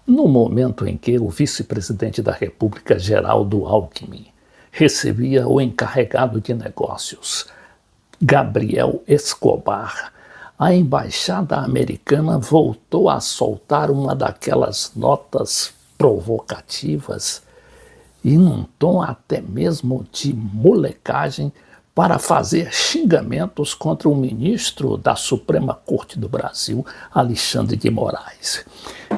No momento em que o vice-presidente da República, Geraldo Alckmin, recebia o encarregado de negócios, Gabriel Escobar, a embaixada americana voltou a soltar uma daquelas notas provocativas e num tom até mesmo de molecagem para fazer xingamentos contra o ministro da Suprema Corte do Brasil, Alexandre de Moraes.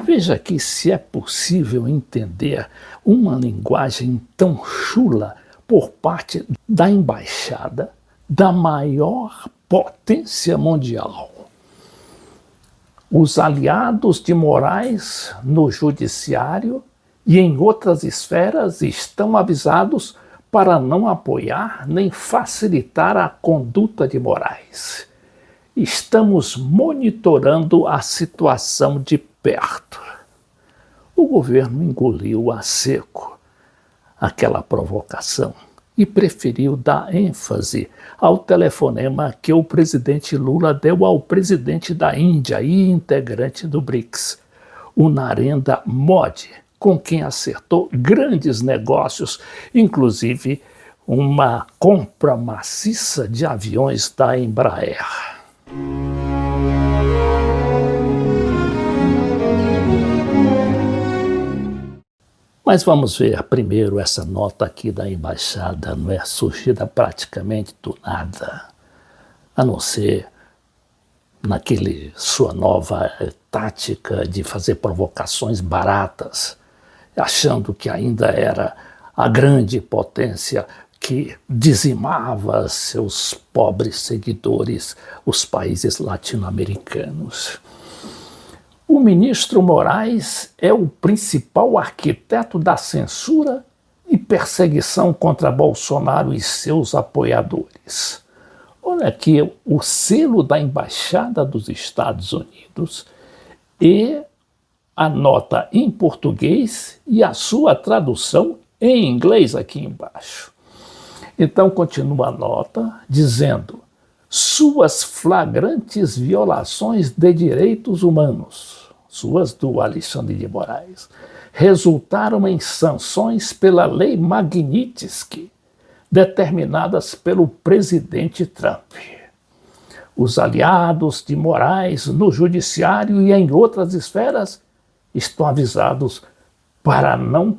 Veja aqui se é possível entender uma linguagem tão chula por parte da embaixada da maior potência mundial. Os aliados de Moraes no judiciário e em outras esferas estão avisados para não apoiar nem facilitar a conduta de Moraes. Estamos monitorando a situação de perto. O governo engoliu a seco aquela provocação e preferiu dar ênfase ao telefonema que o presidente Lula deu ao presidente da Índia e integrante do BRICS, o Narendra Modi, com quem acertou grandes negócios, inclusive uma compra maciça de aviões da Embraer. Mas vamos ver primeiro essa nota aqui da embaixada, não é surgida praticamente do nada, a não ser naquele sua nova tática de fazer provocações baratas, achando que ainda era a grande potência que dizimava seus pobres seguidores, os países latino-americanos. O ministro Moraes é o principal arquiteto da censura e perseguição contra Bolsonaro e seus apoiadores. Olha aqui o selo da Embaixada dos Estados Unidos e a nota em português e a sua tradução em inglês aqui embaixo. Então continua a nota dizendo: suas flagrantes violações de direitos humanos, suas do Alexandre de Moraes, resultaram em sanções pela Lei Magnitsky, determinadas pelo presidente Trump. Os aliados de Moraes no judiciário e em outras esferas estão avisados para não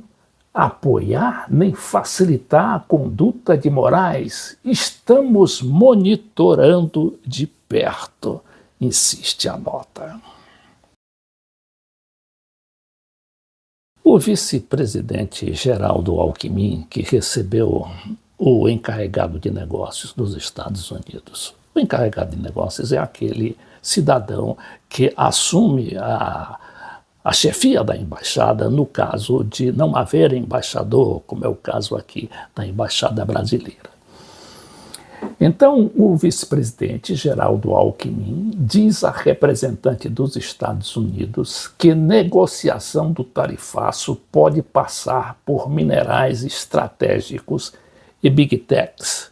apoiar nem facilitar a conduta de Moraes. Estamos monitorando de perto, insiste a nota. O vice-presidente Geraldo Alckmin, que recebeu o encarregado de negócios dos Estados Unidos. O encarregado de negócios é aquele cidadão que assume a chefia da embaixada no caso de não haver embaixador, como é o caso aqui da embaixada brasileira. Então, o vice-presidente Geraldo Alckmin diz à representante dos Estados Unidos que negociação do tarifaço pode passar por minerais estratégicos e big techs.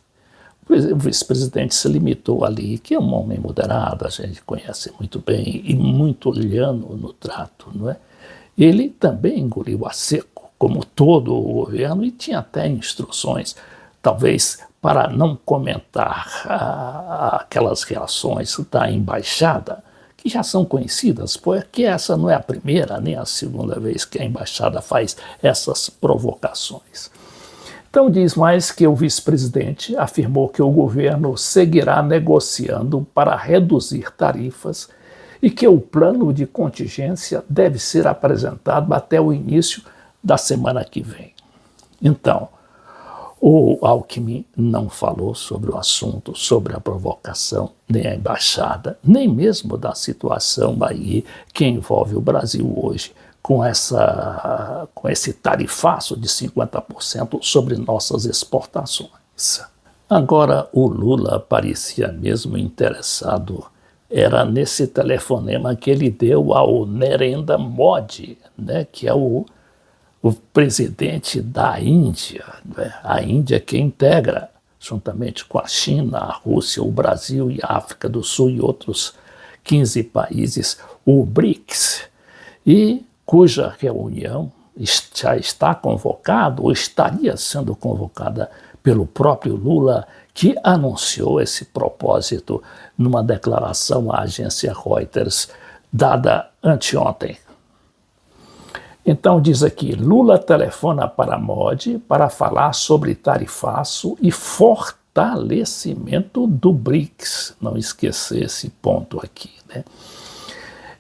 O vice-presidente se limitou ali, que é um homem moderado, a gente conhece muito bem, e muito liano no trato, não é? Ele também engoliu a seco, como todo o governo, e tinha até instruções, talvez para não comentar aquelas reações da embaixada, que já são conhecidas, porque essa não é a primeira nem a segunda vez que a embaixada faz essas provocações. Então diz mais que o vice-presidente afirmou que o governo seguirá negociando para reduzir tarifas e que o plano de contingência deve ser apresentado até o início da semana que vem. Então, o Alckmin não falou sobre o assunto, sobre a provocação, nem a embaixada, nem mesmo da situação aí que envolve o Brasil hoje, com esse tarifaço de 50% sobre nossas exportações. Agora, o Lula parecia mesmo interessado, era nesse telefonema que ele deu ao Narendra Modi, né, que é o presidente da Índia, né, a Índia que integra, juntamente com a China, a Rússia, o Brasil e a África do Sul e outros 15 países, o BRICS. E cuja reunião já está convocada ou estaria sendo convocada pelo próprio Lula, que anunciou esse propósito numa declaração à agência Reuters dada anteontem. Então diz aqui, Lula telefona para Modi para falar sobre tarifaço e fortalecimento do BRICS. Não esquecer esse ponto aqui, né?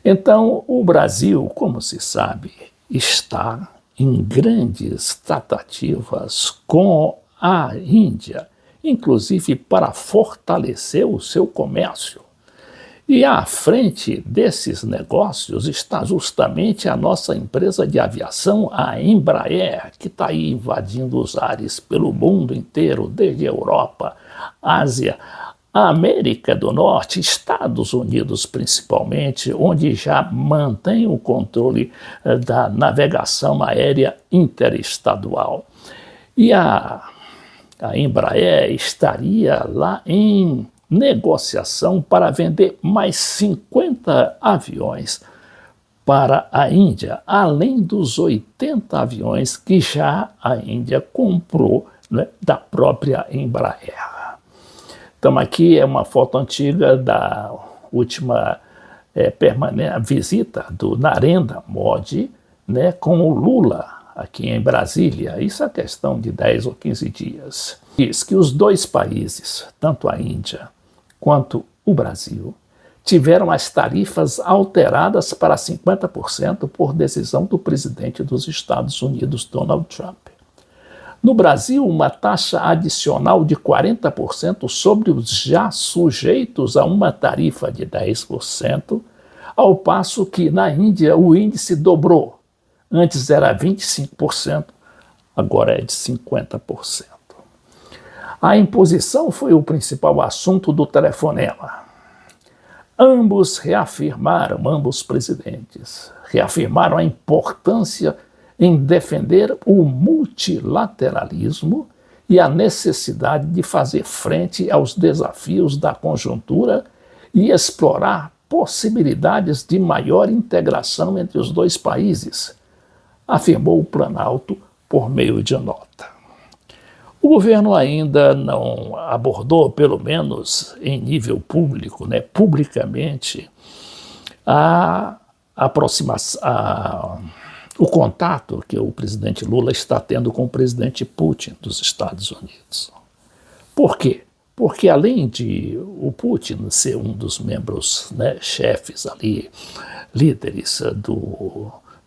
Então, o Brasil, como se sabe, está em grandes tratativas com a Índia, inclusive para fortalecer o seu comércio. E à frente desses negócios está justamente a nossa empresa de aviação, a Embraer, que está aí invadindo os ares pelo mundo inteiro, desde a Europa, Ásia, a América do Norte, Estados Unidos principalmente, onde já mantém o controle da navegação aérea interestadual. E a Embraer estaria lá em negociação para vender mais 50 aviões para a Índia, além dos 80 aviões que já a Índia comprou, né, da própria Embraer. Então aqui é uma foto antiga da última visita do Narendra Modi, né, com o Lula aqui em Brasília. Isso é questão de 10 ou 15 dias. Diz que os dois países, tanto a Índia quanto o Brasil, tiveram as tarifas alteradas para 50% por decisão do presidente dos Estados Unidos, Donald Trump. No Brasil, uma taxa adicional de 40% sobre os já sujeitos a uma tarifa de 10%, ao passo que na Índia o índice dobrou. Antes era 25%, agora é de 50%. A imposição foi o principal assunto do telefonema. Ambos presidentes, reafirmaram a importância em defender o multilateralismo e a necessidade de fazer frente aos desafios da conjuntura e explorar possibilidades de maior integração entre os dois países, afirmou o Planalto por meio de nota. O governo ainda não abordou, pelo menos em nível público, né, publicamente, o contato que o presidente Lula está tendo com o presidente Putin dos Estados Unidos. Por quê? Porque além de o Putin ser um dos membros, né, chefes ali, líderes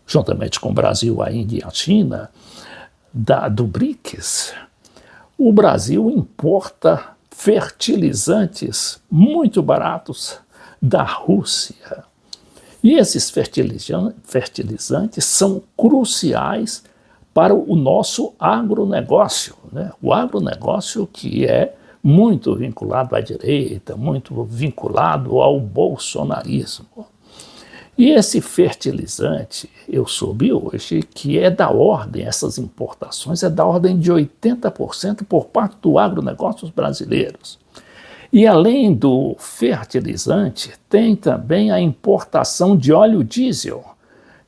juntamente com o Brasil, a Índia e a China, do BRICS, o Brasil importa fertilizantes muito baratos da Rússia. E esses fertilizantes são cruciais para o nosso agronegócio, né? O agronegócio que é muito vinculado à direita, muito vinculado ao bolsonarismo. E esse fertilizante, eu soube hoje que essas importações é da ordem de 80% por parte do agronegócio brasileiros. E além do fertilizante, tem também a importação de óleo diesel,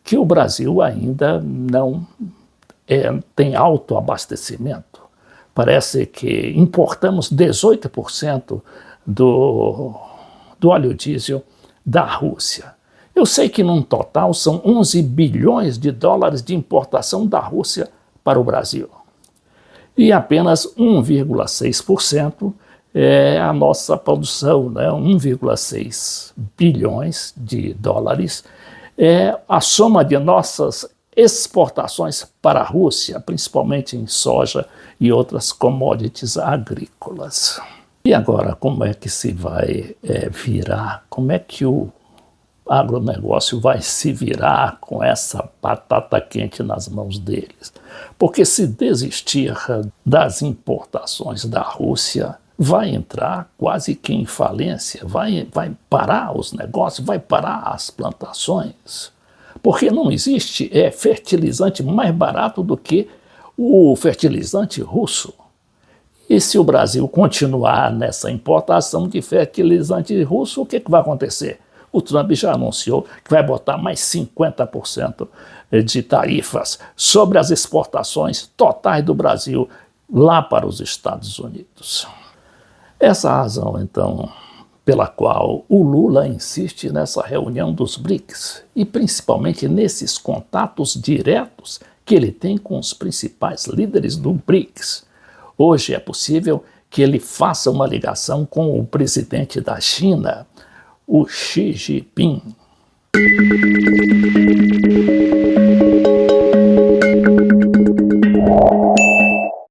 que o Brasil ainda não tem autoabastecimento. Parece que importamos 18% do óleo diesel da Rússia. Eu sei que num total são 11 bilhões de dólares de importação da Rússia para o Brasil. E apenas 1,6% é a nossa produção, né? 1,6 bilhões de dólares é a soma de nossas exportações para a Rússia, principalmente em soja e outras commodities agrícolas. E agora, como é que se vai virar? Como é que o agronegócio vai se virar com essa batata quente nas mãos deles? Porque se desistir das importações da Rússia, vai entrar quase que em falência, vai parar os negócios, vai parar as plantações. Porque não existe fertilizante mais barato do que o fertilizante russo. E se o Brasil continuar nessa importação de fertilizante russo, o que vai acontecer? o Trump já anunciou que vai botar mais 50% de tarifas sobre as exportações totais do Brasil lá para os Estados Unidos. Essa razão, então, pela qual o Lula insiste nessa reunião dos BRICS e principalmente nesses contatos diretos que ele tem com os principais líderes do BRICS. Hoje é possível que ele faça uma ligação com o presidente da China, o Xi Jinping.